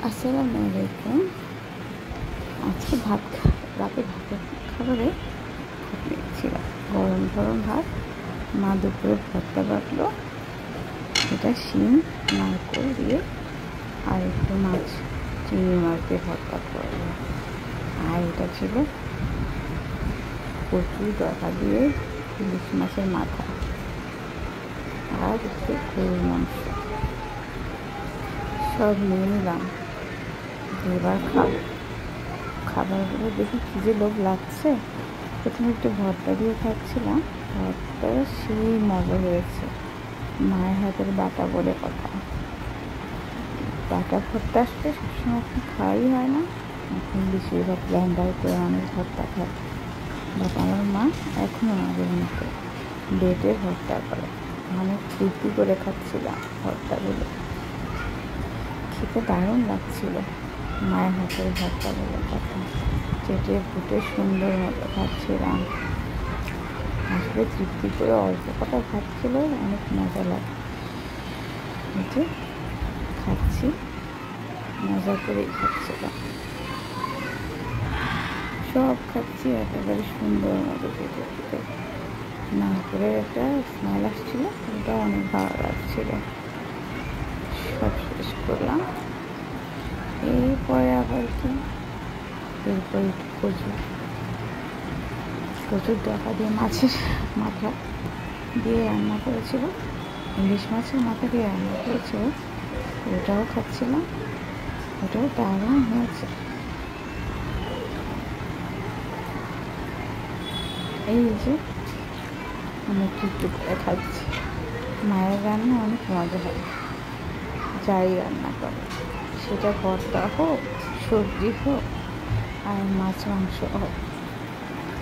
আসসালামু আলাইকুম। আজকে রাতে ভাতের খাবারে ভাত নিয়েছিলাম, গরম গরম ভাত। মা দুপুরে ভর্তা বাটলো, এটা শিম নারকেল দিয়ে আর একটু মাছ, চিংড়ি মাছ দিয়ে ভর্তা করলো। আর এটা ছিল কচু ডাঁটা দিয়ে ইলিশ মাছের মাথা আর একটু গরুর মাংস, সব নিয়ে নিলাম। এবার খাবারগুলো দেখি কী যে লোভ লাগছে। প্রথমে একটু ভর্তা দিয়ে খাচ্ছিলাম, ভর্তা সেই মজা হয়েছে। মায়ের হাতের বাটা বলে কথা, বাটা ভর্তা আসলে সবসময় এখন খাওয়াই হয় না, এখন বেশিরভাগ ব্লেন্ডার করে অনেক ভর্তা খায়। বাট আমার মা এখনও আগের মতো বেটে ভর্তা করে। অনেক তৃপ্তি করে খাচ্ছিলাম ভর্তাগুলো, খেতে দারুণ লাগছিল। মায়ের হাতের ভর্তা বলে কথা, চেটে ফুটে সুন্দর মতো খাচ্ছিলাম। আসলে তৃপ্তি করে অল্প কটা ভাত খেলেও অনেক মজা লাগে। যে খাচ্ছি, মজা করেই খাচ্ছিলাম, সব খাচ্ছি একেবারে সুন্দর মতো চেটে ফুটে। নারকেলের একটা স্মেল আসছিল, ওটা অনেক ভালো লাগছিল। সব শেষ করলাম। এরপরে আবার কি, এরপরে কচুর ডাঁটা দিয়ে মাছের মাথা দিয়ে রান্না করেছিল, ইলিশ মাছের মাথা দিয়ে রান্না করেছিল, ওটাও খাচ্ছিলাম। ওটাও দারুণ হয়েছে। এই যে আমি একটু করে খাচ্ছি। মায়ের রান্না অনেক মজা হয়, যাই রান্না করে, সেটা ভর্তা হোক, সবজি হোক, আর মাছ মাংস হোক,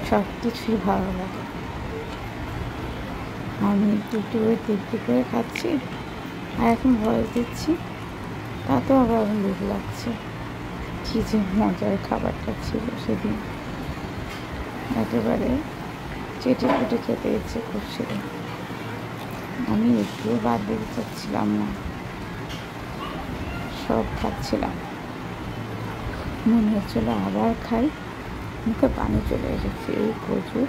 সব কিছুই ভালো লাগে। আমি একটু করে তৃপ্তি করে খাচ্ছি, আর এখন ভয়েস দিচ্ছি, তাতেও আবার লোভ লাগছে। কী যে মজার খাবারটা ছিল সেদিন, একেবারে চেটে ফুটে খেতে ইচ্ছে করছিল। আমি একটুও বাদ দিতে চাচ্ছিলাম না, সব খাচ্ছিলাম। মনে হচ্ছিল আবার খাই, মুখে পানি চলে এসেছে। এই কচু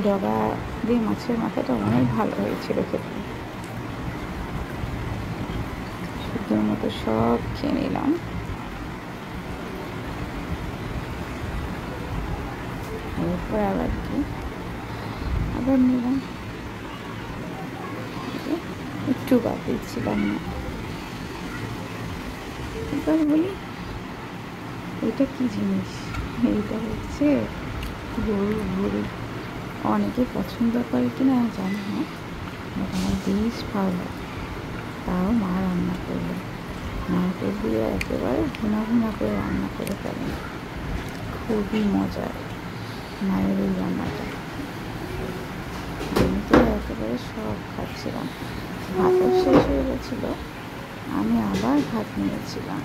ডগা দিয়ে মাছের মাথাটা অনেক ভালো হয়েছিল খেতে। সুন্দর মতো সব খেয়ে নিলাম। এরপর আবার কি, আবার নিলাম, একটু বাদ দিচ্ছিলাম না। এবার বলি, এটা কি জিনিস? এইটা হচ্ছে গরুর ভুঁড়ি। অনেকে পছন্দ করে কিনা জানি না, আমার বেশ ভালো লাগে। তাও মা রান্না করলো, নারকেল দিয়ে একেবারে ভুনা ভুনা করে রান্না করে ফেলেন। খুবই মজার মায়ের এই রান্নাটা। আমি তো একেবারে সব খাচ্ছিলাম। ভাতও শেষ হয়ে গেছিলো, আমি আবার ভাত নিয়েছিলাম।